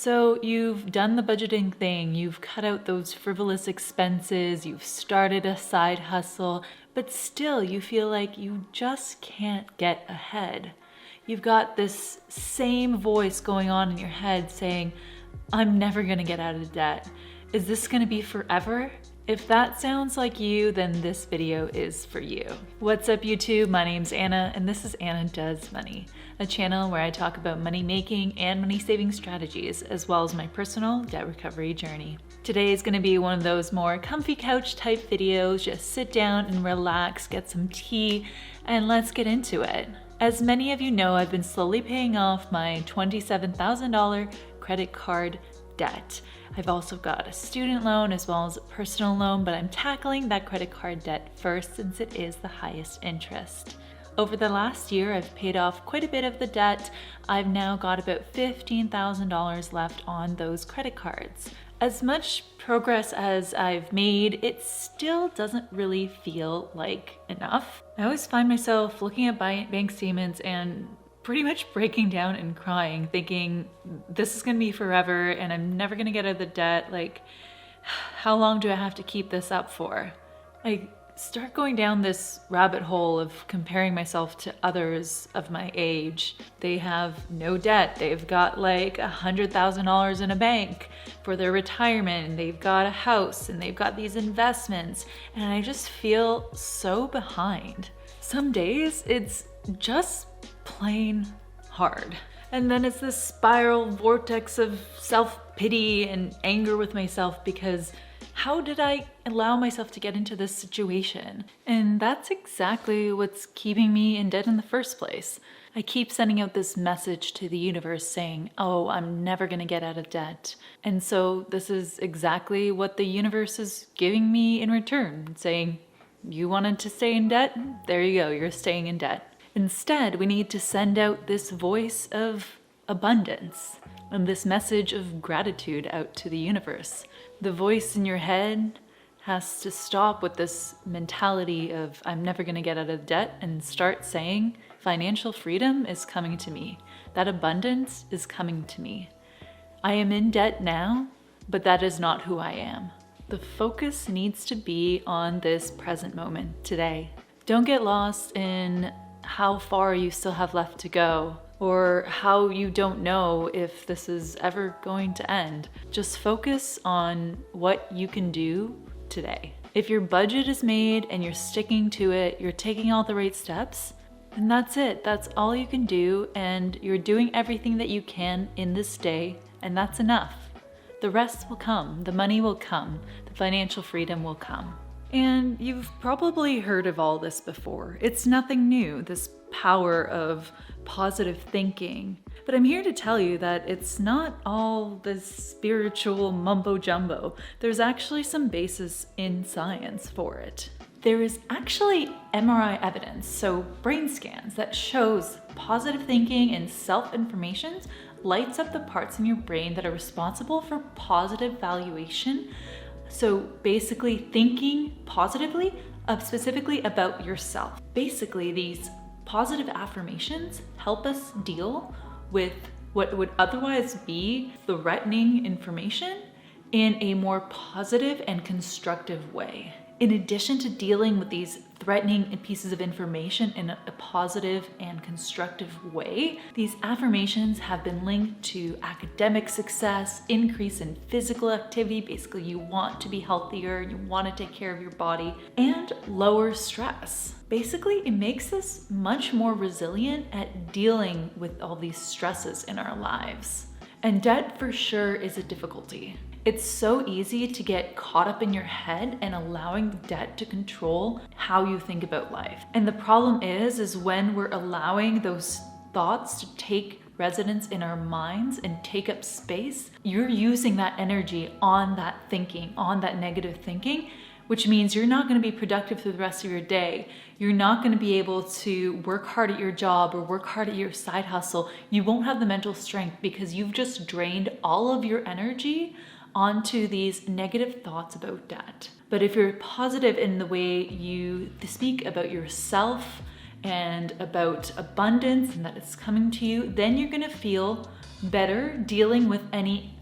So you've done the budgeting thing, you've cut out those frivolous expenses, you've started a side hustle, but still you feel like you just can't get ahead. You've got this same voice going on in your head saying, I'm never gonna get out of debt. Is this gonna be forever? If that sounds like you, then this video is for you. What's up YouTube? My name's Anna and this is Anna Does Money, a channel where I talk about money making and money saving strategies, as well as my personal debt recovery journey. Today is gonna be one of those more comfy couch type videos. Just sit down and relax, get some tea, and let's get into it. As many of you know, I've been slowly paying off my $27,000 credit card debt. I've also got a student loan as well as a personal loan, but I'm tackling that credit card debt first since it is the highest interest. Over the last year, I've paid off quite a bit of the debt. I've now got about $15,000 left on those credit cards. As much progress as I've made, it still doesn't really feel like enough. I always find myself looking at bank statements and pretty much breaking down and crying, thinking this is gonna be forever and I'm never gonna get out of the debt. Like, how long do I have to keep this up for? I start going down this rabbit hole of comparing myself to others of my age. They have no debt. They've got like $100,000 in a bank for their retirement, and they've got a house and they've got these investments, and I just feel so behind. Some days it's just plain hard. And then it's this spiral vortex of self-pity and anger with myself because how did I allow myself to get into this situation? And that's exactly what's keeping me in debt in the first place. I keep sending out this message to the universe saying, oh, I'm never gonna get out of debt. And so this is exactly what the universe is giving me in return, saying, you wanted to stay in debt? There you go, you're staying in debt. Instead, we need to send out this voice of abundance and this message of gratitude out to the universe. The voice in your head has to stop with this mentality of I'm never gonna get out of debt and start saying financial freedom is coming to me. That abundance is coming to me. I am in debt now, but that is not who I am. The focus needs to be on this present moment today. Don't get lost in how far you still have left to go, or how you don't know if this is ever going to end. Just focus on what you can do today. If your budget is made and you're sticking to it, you're taking all the right steps, then that's it. That's all you can do, and you're doing everything that you can in this day, and that's enough. The rest will come, the money will come, the financial freedom will come. And you've probably heard of all this before. It's nothing new, this power of positive thinking. But I'm here to tell you that it's not all this spiritual mumbo jumbo. There's actually some basis in science for it. There is actually MRI evidence, so brain scans, that shows positive thinking and self-information lights up the parts in your brain that are responsible for positive valuation. So basically thinking positively, specifically about yourself. Basically, these positive affirmations help us deal with what would otherwise be threatening information in a more positive and constructive way. In addition to dealing with these threatening pieces of information in a positive and constructive way, these affirmations have been linked to academic success, increase in physical activity, basically you want to be healthier, you want to take care of your body, and lower stress. Basically, it makes us much more resilient at dealing with all these stresses in our lives. And debt for sure is a difficulty. It's so easy to get caught up in your head and allowing debt to control how you think about life. And the problem is when we're allowing those thoughts to take residence in our minds and take up space, you're using that energy on that thinking, on that negative thinking, which means you're not going to be productive through the rest of your day. You're not going to be able to work hard at your job or work hard at your side hustle. You won't have the mental strength because you've just drained all of your energy onto these negative thoughts about debt. But if you're positive in the way you speak about yourself and about abundance and that it's coming to you, then you're going to feel better dealing with any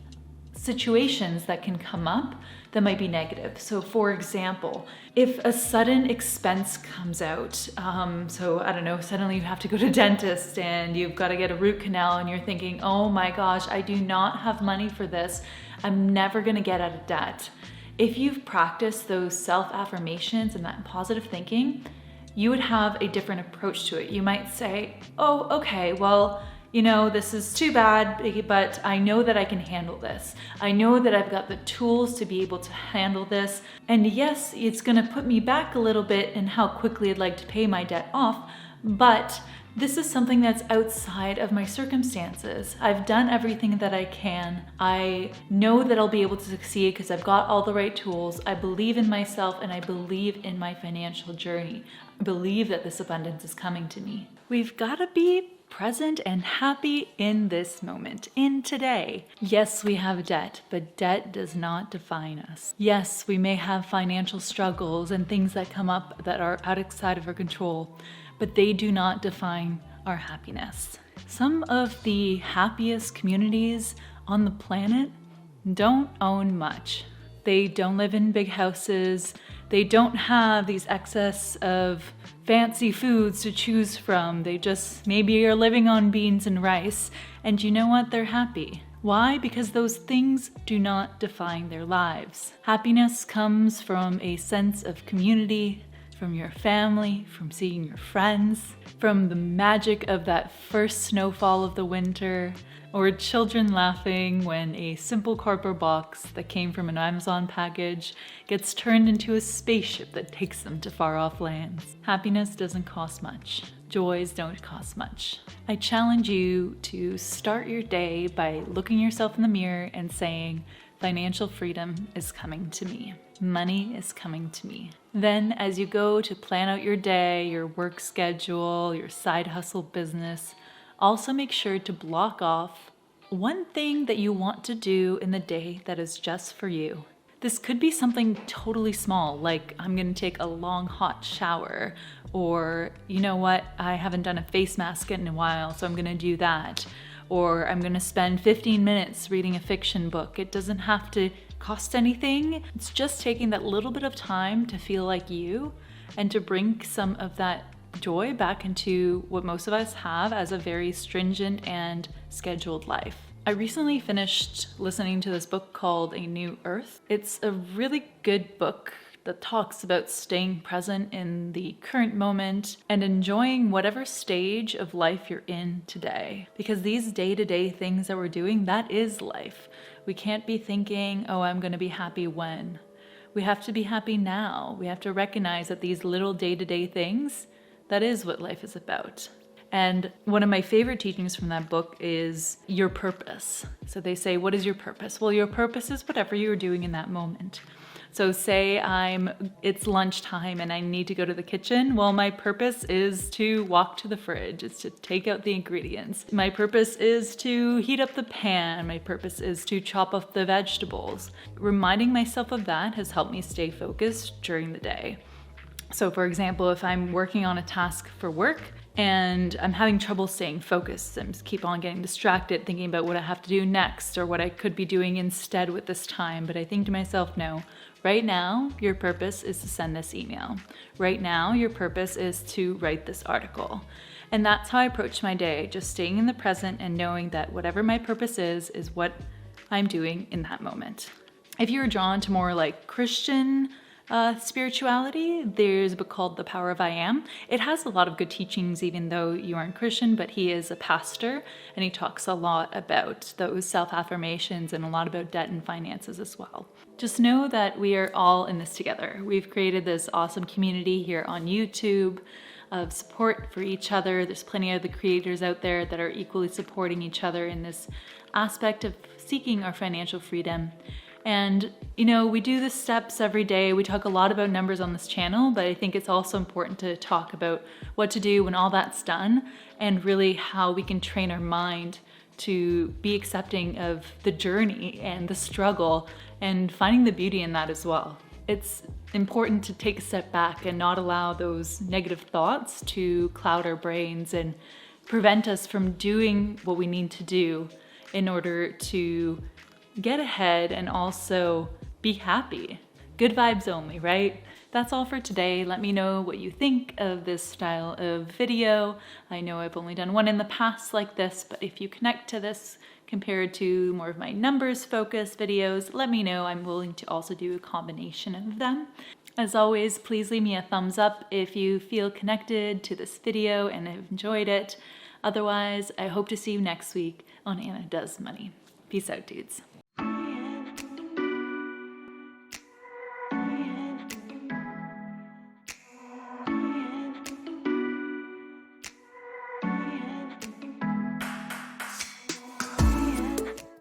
situations that can come up that might be negative. So for example, if a sudden expense comes out, so I don't know, suddenly you have to go to dentist and you've got to get a root canal and you're thinking, oh my gosh, I do not have money for this. I'm never going to get out of debt. If you've practiced those self-affirmations and that positive thinking, you would have a different approach to it. You might say, oh, okay, well, this is too bad, but I know that I can handle this. I know that I've got the tools to be able to handle this. And yes, it's gonna put me back a little bit in how quickly I'd like to pay my debt off, but this is something that's outside of my circumstances. I've done everything that I can. I know that I'll be able to succeed because I've got all the right tools. I believe in myself and I believe in my financial journey. I believe that this abundance is coming to me. We've got to be present and happy in this moment, in today. Yes, we have debt, but debt does not define us. Yes, we may have financial struggles and things that come up that are outside of our control, but they do not define our happiness. Some of the happiest communities on the planet don't own much. They don't live in big houses. They don't have these excess of fancy foods to choose from. They just maybe are living on beans and rice. And you know what? They're happy. Why? Because those things do not define their lives. Happiness comes from a sense of community, from your family, from seeing your friends, from the magic of that first snowfall of the winter, or children laughing when a simple cardboard box that came from an Amazon package gets turned into a spaceship that takes them to far-off lands. Happiness doesn't cost much. Joys don't cost much. I challenge you to start your day by looking yourself in the mirror and saying, financial freedom is coming to me. Money is coming to me. Then as you go to plan out your day, your work schedule, your side hustle business, also make sure to block off one thing that you want to do in the day that is just for you. This could be something totally small, like I'm gonna take a long hot shower, or you know what, I haven't done a face mask in a while, so I'm gonna do that. Or I'm gonna spend 15 minutes reading a fiction book. It doesn't have to cost anything. It's just taking that little bit of time to feel like you and to bring some of that joy back into what most of us have as a very stringent and scheduled life. I recently finished listening to this book called A New Earth. It's a really good book that talks about staying present in the current moment and enjoying whatever stage of life you're in today. Because these day-to-day things that we're doing, that is life. We can't be thinking, oh, I'm gonna be happy when. We have to be happy now. We have to recognize that these little day-to-day things, that is what life is about. And one of my favorite teachings from that book is your purpose. So they say, what is your purpose? Well, your purpose is whatever you're doing in that moment. So say it's lunchtime and I need to go to the kitchen. Well, my purpose is to walk to the fridge. It's to take out the ingredients. My purpose is to heat up the pan. My purpose is to chop up the vegetables. Reminding myself of that has helped me stay focused during the day. So for example, if I'm working on a task for work and I'm having trouble staying focused, I just keep on getting distracted thinking about what I have to do next or what I could be doing instead with this time. But I think to myself, no, right now your purpose is to send this email. Right now your purpose is to write this article. And that's how I approach my day, just staying in the present and knowing that whatever my purpose is what I'm doing in that moment. If you're drawn to more like Christian spirituality, there's a book called The Power of I Am. It has a lot of good teachings even though you aren't Christian, but he is a pastor and he talks a lot about those self-affirmations and a lot about debt and finances as well. Just know that we are all in this together. We've created this awesome community here on YouTube of support for each other. There's plenty of the creators out there that are equally supporting each other in this aspect of seeking our financial freedom. And, we do the steps every day. We talk a lot about numbers on this channel, but I think it's also important to talk about what to do when all that's done and really how we can train our mind to be accepting of the journey and the struggle and finding the beauty in that as well. It's important to take a step back and not allow those negative thoughts to cloud our brains and prevent us from doing what we need to do in order to get ahead and also be happy. Good vibes only, right? That's all for today. Let me know what you think of this style of video. I know I've only done one in the past like this, but if you connect to this compared to more of my numbers focused videos, let me know. I'm willing to also do a combination of them. As always, please leave me a thumbs up if you feel connected to this video and have enjoyed it. Otherwise, I hope to see you next week on Anna Does Money. Peace out, dudes.